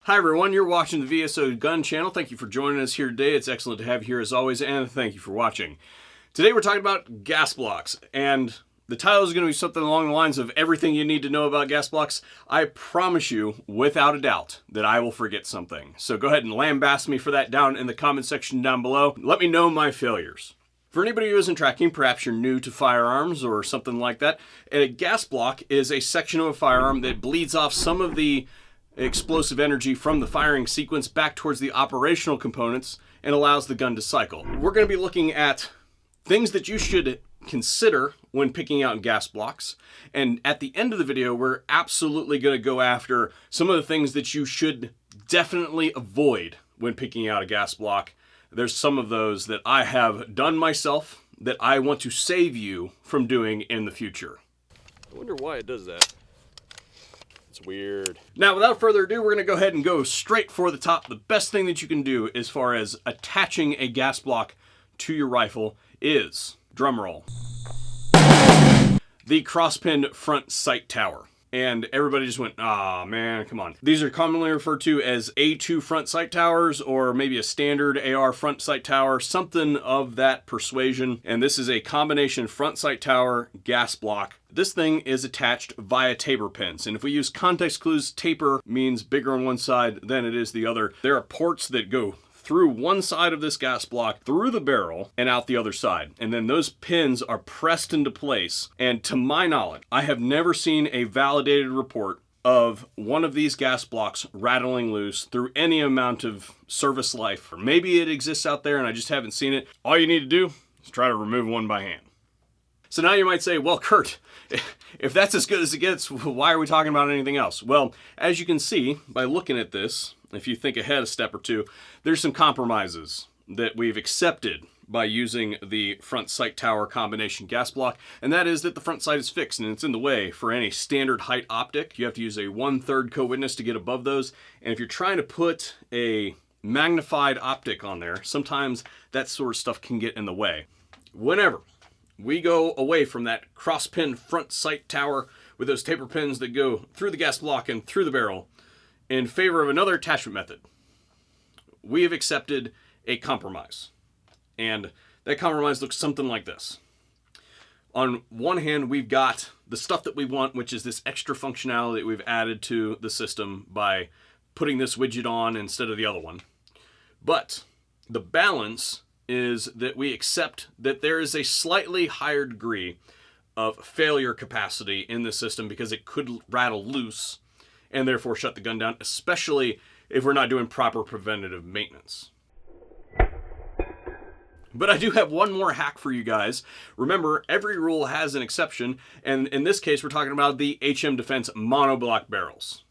Hi everyone, you're watching the VSO Gun Channel. Thank you for joining us here today. It's excellent to have you here as always, and thank you for watching. Today we're talking about gas blocks, and the title is going to be something along the lines of everything you need to know about gas blocks. I promise you, without a doubt, that I will forget something. So go ahead and lambast me for that down in the comment section down below. Let me know my failures. For anybody who isn't tracking, perhaps you're new to firearms or something like that, a gas block is a section of a firearm that bleeds off some of the explosive energy from the firing sequence back towards the operational components and allows the gun to cycle. We're going to be looking at things that you should consider when picking out gas blocks, and at the end of the video we're absolutely going to go after some of the things that you should definitely avoid when picking out a gas block. There's some of those that I have done myself that I want to save you from doing in the future. I wonder why it does that. It's weird. Now, without further ado, we're going to go ahead and go straight for the top. The best thing that you can do as far as attaching a gas block to your rifle is, drumroll, the crosspin front sight tower. And everybody just went, "Ah, man, come on." These are commonly referred to as A2 front sight towers, or maybe a standard AR front sight tower, something of that persuasion. And this is a combination front sight tower gas block. This thing is attached via taper pins. And if we use context clues, taper means bigger on one side than it is the other. There are ports that go through one side of this gas block, through the barrel, and out the other side. And then those pins are pressed into place. And to my knowledge, I have never seen a validated report of one of these gas blocks rattling loose through any amount of service life. Or maybe it exists out there and I just haven't seen it. All you need to do is try to remove one by hand. So now you might say, well, Kurt, if that's as good as it gets, why are we talking about anything else? Well, as you can see by looking at this, if you think ahead a step or two, there's some compromises that we've accepted by using the front sight tower combination gas block, and that is that the front sight is fixed and it's in the way for any standard height optic. You have to use a 1/3 co-witness to get above those, and if you're trying to put a magnified optic on there, sometimes that sort of stuff can get in the way. Whenever we go away from that cross-pin front sight tower with those taper pins that go through the gas block and through the barrel in favor of another attachment method, we have accepted a compromise. And that compromise looks something like this. On one hand, we've got the stuff that we want, which is this extra functionality that we've added to the system by putting this widget on instead of the other one. But the balance is that we accept that there is a slightly higher degree of failure capacity in the system because it could rattle loose and therefore shut the gun down, especially if we're not doing proper preventative maintenance. But I do have one more hack for you guys. Remember, every rule has an exception, and in this case we're talking about the HM Defense monoblock barrels.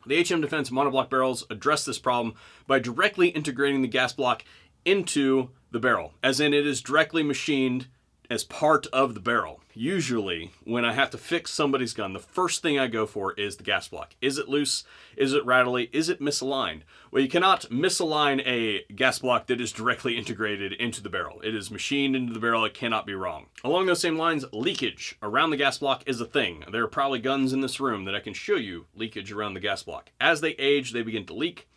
The HM Defense monoblock barrels address this problem by directly integrating the gas block into the barrel, as in it is directly machined as part of the barrel. Usually, when I have to fix somebody's gun, the first thing I go for is the gas block. Is it loose? Is it rattly? Is it misaligned? Well, you cannot misalign a gas block that is directly integrated into the barrel. It is machined into the barrel. It cannot be wrong. Along those same lines, leakage around the gas block is a thing. There are probably guns in this room that I can show you leakage around the gas block. As they age, they begin to leak.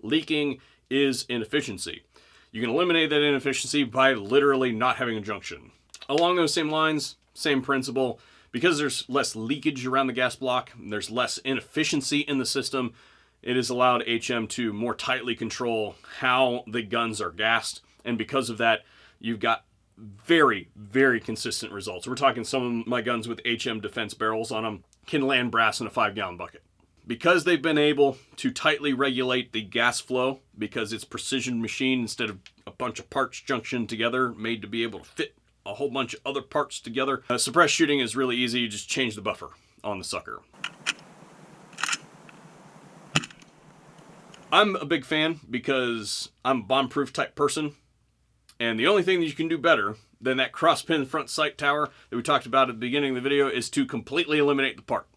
Leaking is inefficiency. You can eliminate that inefficiency by literally not having a junction. Along those same lines, same principle, because there's less leakage around the gas block, there's less inefficiency in the system, it has allowed HM to more tightly control how the guns are gassed, and because of that, you've got very, very consistent results. We're talking some of my guns with HM Defense barrels on them can land brass in a 5-gallon bucket. Because they've been able to tightly regulate the gas flow, because it's precision machined instead of a bunch of parts junctioned together, made to be able to fit a whole bunch of other parts together. Suppressed shooting is really easy. You just change the buffer on the sucker. I'm a big fan because I'm a bomb-proof type person, and the only thing that you can do better than that cross-pin front sight tower that we talked about at the beginning of the video is to completely eliminate the part,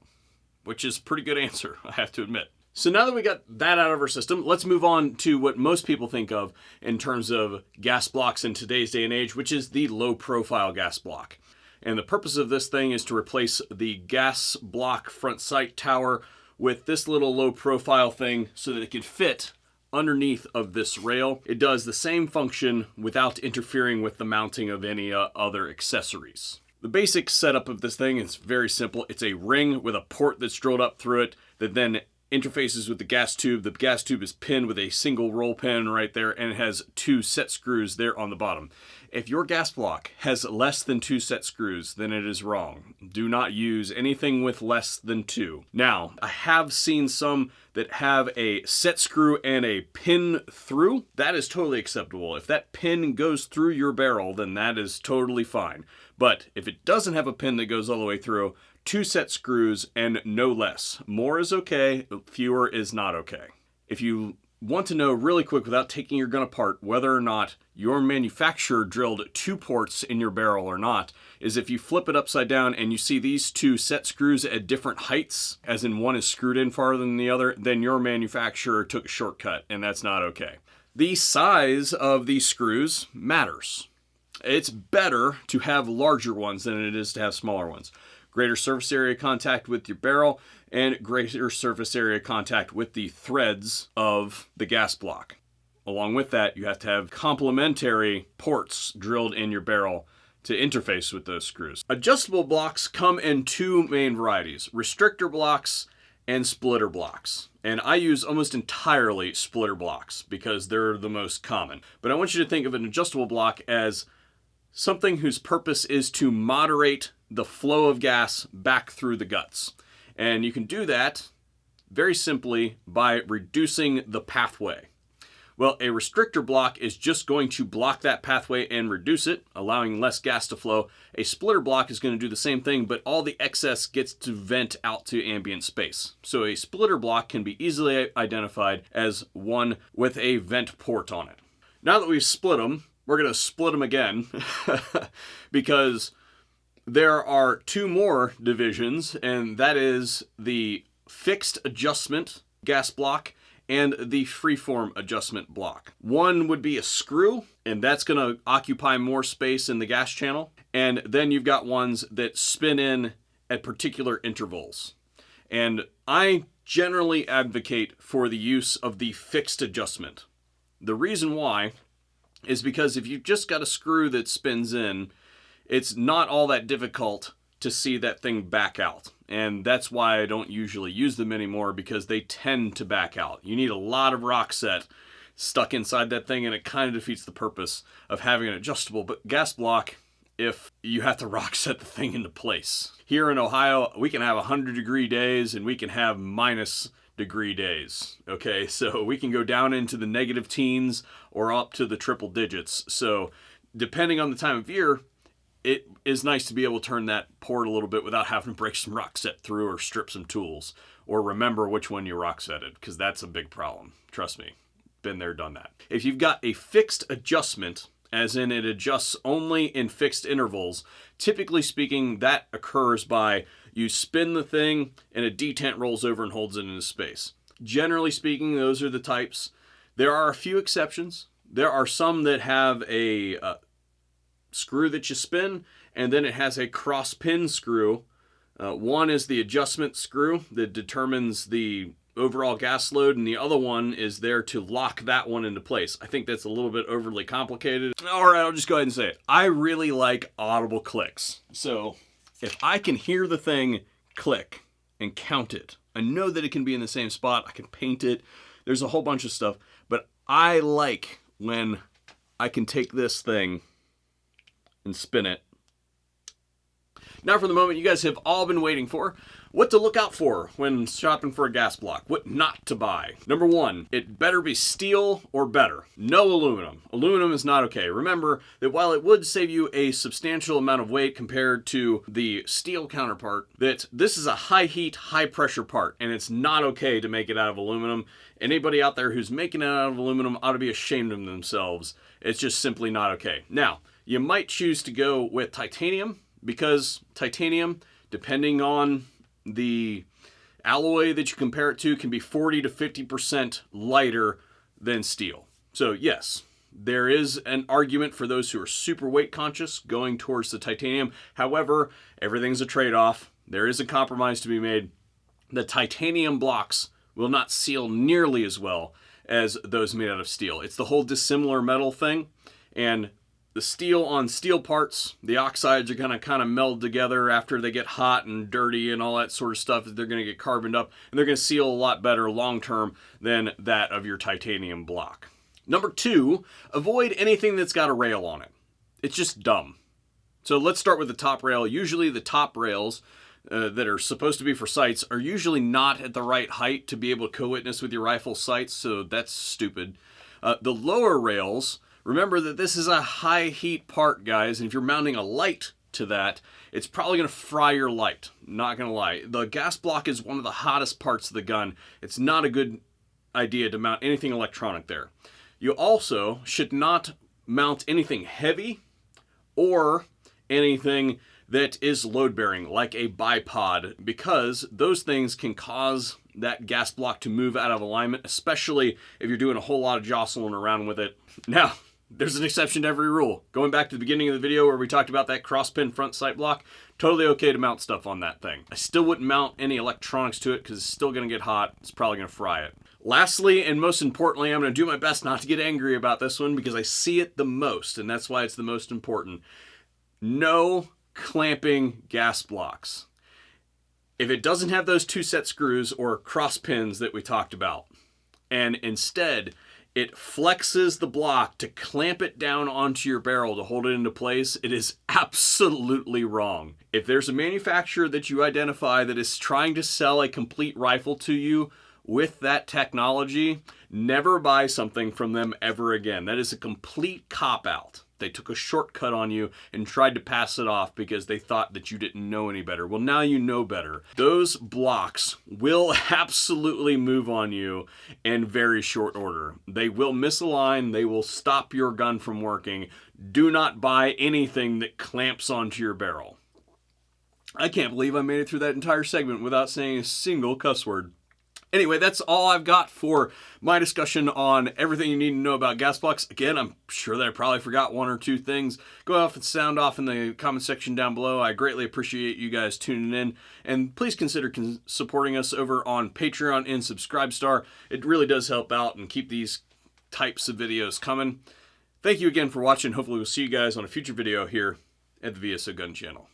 which is a pretty good answer, I have to admit. So now that we got that out of our system, let's move on to what most people think of in terms of gas blocks in today's day and age, which is the low profile gas block. And the purpose of this thing is to replace the gas block front sight tower with this little low profile thing so that it can fit underneath of this rail. It does the same function without interfering with the mounting of any other accessories. The basic setup of this thing is very simple. It's a ring with a port that's drilled up through it that then interfaces with the gas tube. The gas tube is pinned with a single roll pin right there, and it has 2 set screws there on the bottom. If your gas block has less than 2 set screws, then it is wrong. Do not use anything with less than 2. Now, I have seen some that have a set screw and a pin through. That is totally acceptable. If that pin goes through your barrel, then that is totally fine. But if it doesn't have a pin that goes all the way through, 2 set screws and no less. More is okay, fewer is not okay. If you want to know really quick without taking your gun apart whether or not your manufacturer drilled 2 ports in your barrel or not, is if you flip it upside down and you see these 2 set screws at different heights, as in one is screwed in farther than the other, then your manufacturer took a shortcut, and that's not okay. The size of these screws matters. It's better to have larger ones than it is to have smaller ones. Greater surface area contact with your barrel and greater surface area contact with the threads of the gas block. Along with that, you have to have complementary ports drilled in your barrel to interface with those screws. Adjustable blocks come in 2 main varieties: restrictor blocks and splitter blocks. And I use almost entirely splitter blocks because they're the most common. But I want you to think of an adjustable block as something whose purpose is to moderate the flow of gas back through the guts. And you can do that very simply by reducing the pathway. Well, a restrictor block is just going to block that pathway and reduce it, allowing less gas to flow. A splitter block is going to do the same thing, but all the excess gets to vent out to ambient space. So a splitter block can be easily identified as one with a vent port on it. Now that we've split them, we're going to split them again because there are 2 more divisions, and that is the fixed adjustment gas block and the freeform adjustment block. One would be a screw, and that's going to occupy more space in the gas channel. And then you've got ones that spin in at particular intervals. And I generally advocate for the use of the fixed adjustment. The reason why is because if you've just got a screw that spins in, it's not all that difficult to see that thing back out. And that's why I don't usually use them anymore, because they tend to back out. You need a lot of rock set stuck inside that thing, and it kind of defeats the purpose of having an adjustable gas block if you have to rock set the thing into place. Here in Ohio, we can have 100-degree days and we can have -degree days. Okay, so we can go down into the negative teens or up to the triple digits. So depending on the time of year, it is nice to be able to turn that port a little bit without having to break some rock set through or strip some tools, or remember which one you rock setted, because that's a big problem. Trust me, been there, done that. If you've got a fixed adjustment, as in it adjusts only in fixed intervals, typically speaking, that occurs by you spin the thing and a detent rolls over and holds it into space. Generally speaking, those are the types. There are a few exceptions. There are some that have a screw that you spin, and then it has a cross pin screw. One is the adjustment screw that determines the overall gas load, and the other one is there to lock that one into place. I think that's a little bit overly complicated. All right, I'll just go ahead and say it. I really like audible clicks. So if I can hear the thing click and count it, I know that it can be in the same spot. I can paint it. There's a whole bunch of stuff, but I like when I can take this thing and spin it. Now for the moment you guys have all been waiting for, what to look out for when shopping for a gas block, what not to buy. Number 1, it better be steel or better. No aluminum. Aluminum is not okay. Remember that while it would save you a substantial amount of weight compared to the steel counterpart, that this is a high heat, high pressure part, and it's not okay to make it out of aluminum. Anybody out there who's making it out of aluminum ought to be ashamed of themselves. It's just simply not okay. Now, you might choose to go with titanium, because titanium, depending on the alloy that you compare it to, can be 40 to 50% lighter than steel. So yes, there is an argument for those who are super weight conscious going towards the titanium. However, everything's a trade-off. There is a compromise to be made. the titanium blocks will not seal nearly as well as those made out of steel. It's the whole dissimilar metal thing, and the steel on steel parts, the oxides are going to kind of meld together after they get hot and dirty and all that sort of stuff. They're going to get carboned up, and they're going to seal a lot better long term than that of your titanium block. Number 2, avoid anything that's got a rail on it. It's just dumb. So let's start with the top rail. Usually the top rails that are supposed to be for sights are usually not at the right height to be able to co-witness with your rifle sights, so that's stupid. The lower rails, remember that this is a high heat part, guys, and if you're mounting a light to that, it's probably going to fry your light. Not going to lie. The gas block is one of the hottest parts of the gun. It's not a good idea to mount anything electronic there. You also should not mount anything heavy or anything that is load-bearing, like a bipod, because those things can cause that gas block to move out of alignment, especially if you're doing a whole lot of jostling around with it. Now, there's an exception to every rule. Going back to the beginning of the video where we talked about that cross-pin front sight block, totally okay to mount stuff on that thing. I still wouldn't mount any electronics to it because it's still going to get hot. It's probably going to fry it. Lastly, and most importantly, I'm going to do my best not to get angry about this one because I see it the most, and that's why it's the most important. No clamping gas blocks. If it doesn't have those 2 set screws or cross pins that we talked about, and instead it flexes the block to clamp it down onto your barrel to hold it into place, it is absolutely wrong. If there's a manufacturer that you identify that is trying to sell a complete rifle to you with that technology, never buy something from them ever again. That is a complete cop-out. They took a shortcut on you and tried to pass it off because they thought that you didn't know any better. Well, now you know better. Those blocks will absolutely move on you in very short order. They will misalign. They will stop your gun from working. Do not buy anything that clamps onto your barrel. I can't believe I made it through that entire segment without saying a single cuss word. Anyway, that's all I've got for my discussion on everything you need to know about gas blocks. Again, I'm sure that I probably forgot 1 or 2 things. Go off and sound off in the comment section down below. I greatly appreciate you guys tuning in. And please consider supporting us over on Patreon and Subscribestar. It really does help out and keep these types of videos coming. Thank you again for watching. Hopefully we'll see you guys on a future video here at the VSO Gun Channel.